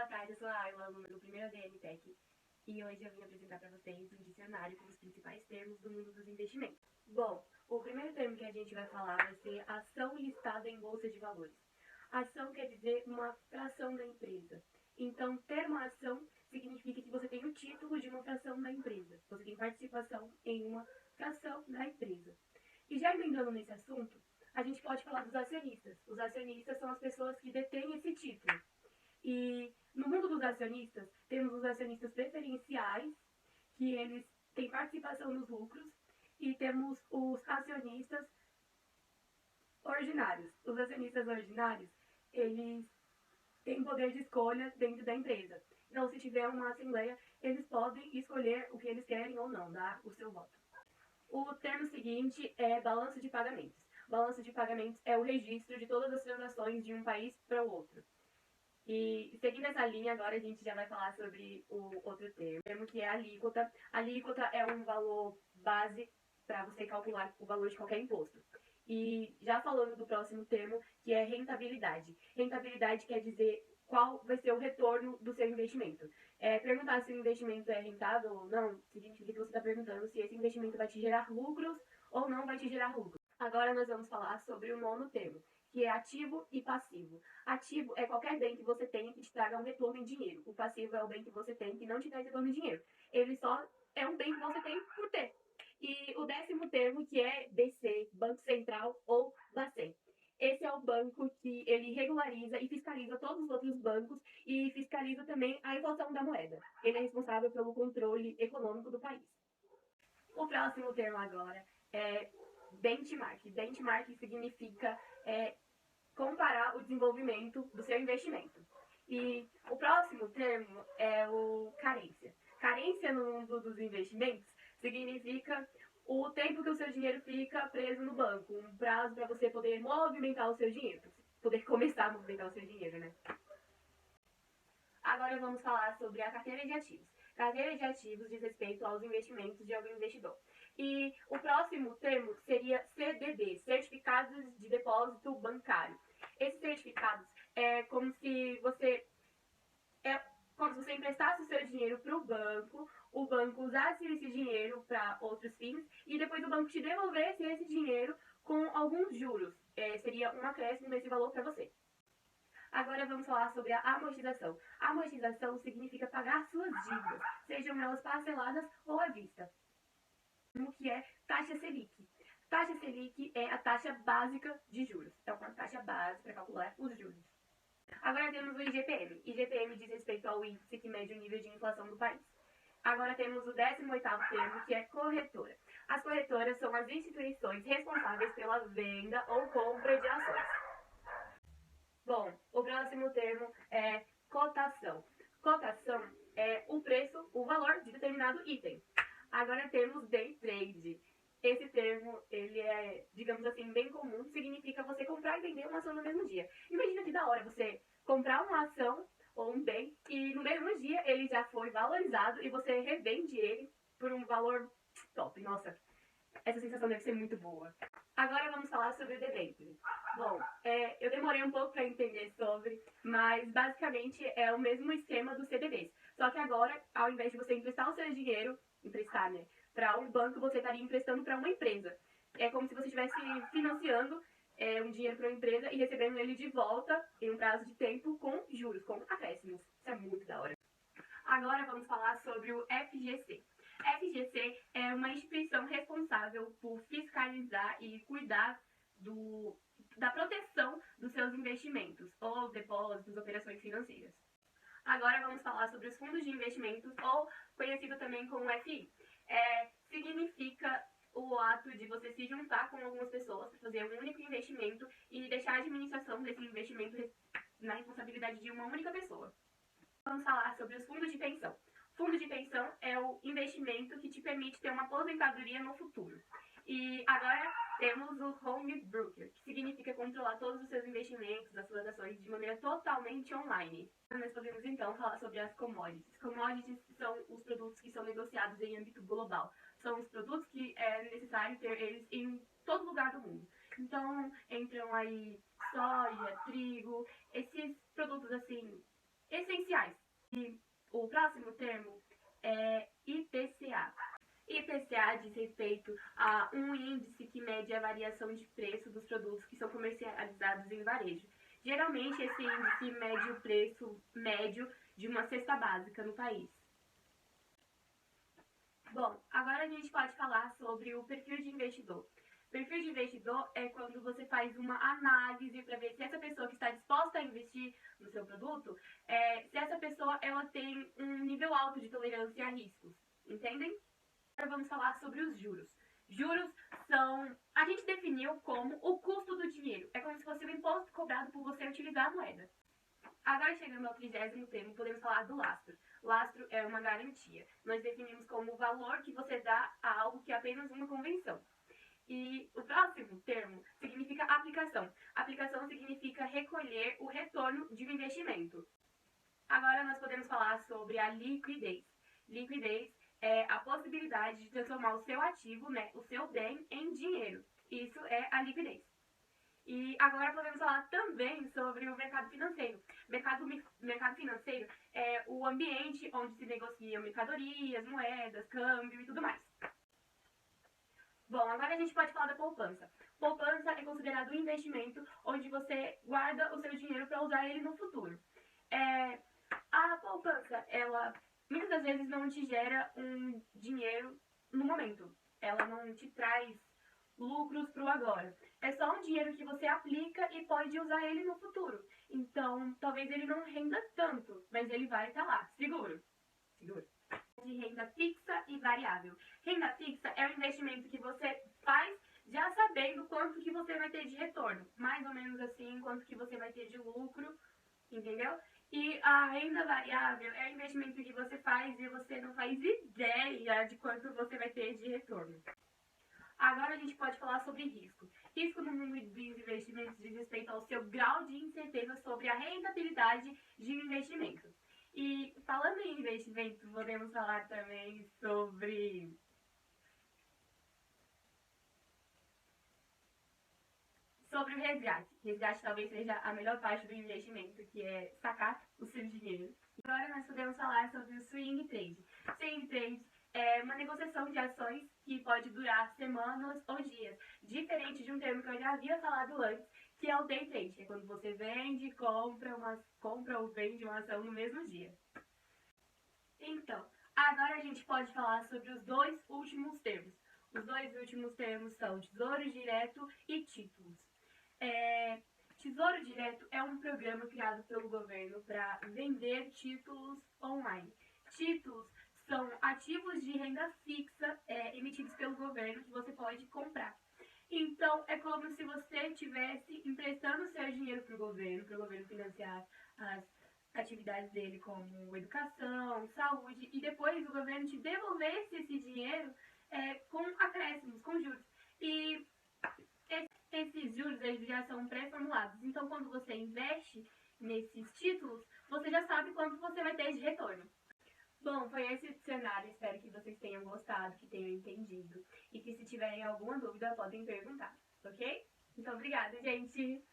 tarde, eu sou a Ayla, aluna do primeiro ADM Tech, e hoje eu vim apresentar para vocês um dicionário com os principais termos do mundo dos investimentos. Bom, o primeiro termo que a gente vai falar vai ser ação listada em bolsa de valores. Ação quer dizer uma fração da empresa. Então, ter uma ação significa que você tem o título de uma fração da empresa. Você tem participação em uma fração da empresa. E já emendando nesse assunto, a gente pode falar dos acionistas. Os acionistas são as pessoas que detêm esse título. E no mundo dos acionistas, temos os acionistas preferenciais, que eles têm participação nos lucros, e temos os acionistas ordinários. Os acionistas ordinários, eles têm poder de escolha dentro da empresa. Então, se tiver uma assembleia, eles podem escolher o que eles querem ou não, dar o seu voto. O termo seguinte é balanço de pagamentos. Balanço de pagamentos é o registro de todas as transações de um país para o outro. E seguindo essa linha, agora a gente já vai falar sobre o outro termo, que é a alíquota. A alíquota é um valor base para você calcular o valor de qualquer imposto. E já falando do próximo termo, que é rentabilidade. Rentabilidade quer dizer qual vai ser o retorno do seu investimento. Perguntar se o investimento é rentável ou não, significa que você está perguntando se esse investimento vai te gerar lucros ou não vai te gerar lucros. Agora nós vamos falar sobre o nono termo, que é ativo e passivo. Ativo é qualquer bem que você tenha que te traga um retorno em dinheiro. O passivo é o bem que você tem que não te traz retorno em dinheiro. Ele só é um bem que você tem por ter. E o décimo termo, que é BC, Banco Central ou Bacen. Esse é o banco que ele regulariza e fiscaliza todos os outros bancos e fiscaliza também a inflação da moeda. Ele é responsável pelo controle econômico do país. O próximo termo agora é benchmark. Benchmark significa comparar o desenvolvimento do seu investimento. E o próximo termo é o carência. Carência no mundo dos investimentos significa o tempo que o seu dinheiro fica preso no banco, um prazo para você poder movimentar o seu dinheiro, poder começar a movimentar o seu dinheiro, né? Agora vamos falar sobre a carteira de ativos. Carteira de ativos diz respeito aos investimentos de algum investidor. E o próximo termo seria CDB, Certificados de Depósito Bancário. Esses certificados é como se você emprestasse o seu dinheiro para o banco usasse esse dinheiro para outros fins e depois o banco te devolvesse esse dinheiro com alguns juros. Seria um acréscimo nesse valor para você. Agora vamos falar sobre a amortização. A amortização significa pagar suas dívidas, sejam elas parceladas ou à vista. O que é taxa Selic? Taxa Selic é a taxa básica de juros. É uma taxa base para calcular os juros. Agora temos o IGPM. IGPM diz respeito ao índice que mede o nível de inflação do país. Agora temos o 18º termo, que é corretora. As corretoras são as instituições responsáveis pela venda ou compra de ações. Bom, o próximo termo é cotação. Cotação é o preço, o valor de determinado item. Agora temos day trade. Esse termo, ele é, digamos assim, bem comum, significa você comprar e vender uma ação no mesmo dia. Imagina que da hora você comprar uma ação ou um bem e no mesmo dia ele já foi valorizado e você revende ele por um valor top. Nossa, essa sensação deve ser muito boa. Agora vamos falar sobre o debênture. Bom, eu demorei um pouco para entender sobre, mas basicamente é o mesmo esquema dos CDBs. Só que agora, ao invés de você emprestar o seu dinheiro, emprestar, né, para um banco, você estaria emprestando para uma empresa. É como se você estivesse financiando um dinheiro para uma empresa e recebendo ele de volta em um prazo de tempo com juros, com acréscimos. Isso é muito da hora. Agora vamos falar sobre o FGC. FGC é uma instituição responsável por fiscalizar e cuidar da proteção dos seus investimentos, ou depósitos, operações financeiras. Agora vamos falar sobre os fundos de investimentos, ou conhecido também como FI. Significa o ato de você se juntar com algumas pessoas para fazer um único investimento e deixar a administração desse investimento na responsabilidade de uma única pessoa. Vamos falar sobre os fundos de pensão. Fundo de pensão é o investimento que te permite ter uma aposentadoria no futuro. E agora temos o home broker, que significa controlar todos os seus investimentos, as suas ações de maneira totalmente online. Nós podemos então falar sobre as commodities. Commodities são os produtos que são negociados em âmbito global. São os produtos que é necessário ter eles em todo lugar do mundo. Então entram aí soja, trigo, esses produtos assim essenciais. E o próximo termo é IPCA. IPCA diz respeito a um índice que mede a variação de preço dos produtos que são comercializados em varejo. Geralmente, esse índice mede o preço médio de uma cesta básica no país. Bom, agora a gente pode falar sobre o perfil de investidor. Perfil de investidor é quando você faz uma análise para ver se essa pessoa que está disposta a investir no seu produto, se essa pessoa ela tem um nível alto de tolerância a riscos, entendem? Agora vamos falar sobre os juros. Juros são, a gente definiu como o custo do dinheiro. É como se fosse o imposto cobrado por você utilizar a moeda. Agora, chegando ao 30º termo, podemos falar do lastro. Lastro é uma garantia. Nós definimos como o valor que você dá a algo que é apenas uma convenção. E o próximo termo significa aplicação. Aplicação significa recolher o retorno de um investimento. Agora nós podemos falar sobre a liquidez. Liquidez é a possibilidade de transformar o seu ativo, né, o seu bem, em dinheiro. Isso é a liquidez. E agora podemos falar também sobre o mercado financeiro. Mercado financeiro é o ambiente onde se negociam mercadorias, moedas, câmbio e tudo mais. Bom, agora a gente pode falar da poupança. Poupança é considerado um investimento onde você guarda o seu dinheiro para usar ele no futuro. A poupança, ela muitas das vezes não te gera um dinheiro no momento. Ela não te traz lucros para o agora. É só um dinheiro que você aplica e pode usar ele no futuro. Então, talvez ele não renda tanto, mas ele vai estar lá, seguro. Seguro. De renda fixa e variável. Renda fixa é um investimento que você faz já sabendo quanto que você vai ter de retorno. Mais ou menos assim, quanto que você vai ter de lucro, entendeu? E a renda variável é um investimento que você faz e você não faz ideia de quanto você vai ter de retorno. Agora a gente pode falar sobre risco. Risco no mundo dos investimentos diz respeito ao seu grau de incerteza sobre a rentabilidade de um investimento. E falando em investimento, podemos falar também sobre o resgate. Resgate talvez seja a melhor parte do investimento, que é sacar o seu dinheiro. Agora nós podemos falar sobre o swing trade. Swing trade é uma negociação de ações que pode durar semanas ou dias, diferente de um termo que eu já havia falado antes, que é o day trade, que é quando você vende, compra ou vende uma ação no mesmo dia. Então, agora a gente pode falar sobre os dois últimos termos. Os dois últimos termos são tesouro direto e títulos. Tesouro Direto é um programa criado pelo governo para vender títulos online. Títulos são ativos de renda fixa emitidos pelo governo que você pode comprar. Então, é como se você estivesse emprestando seu dinheiro para o governo financiar as atividades dele como educação, saúde, e depois o governo te devolvesse esse dinheiro com acréscimos, com juros. E esses juros eles já são pré-formulados. Então, quando você investe nesses títulos, você já sabe quanto você vai ter de retorno. Bom, foi esse cenário. Espero que vocês tenham gostado, que tenham entendido. E que se tiverem alguma dúvida, podem perguntar, ok? Então, obrigada, gente!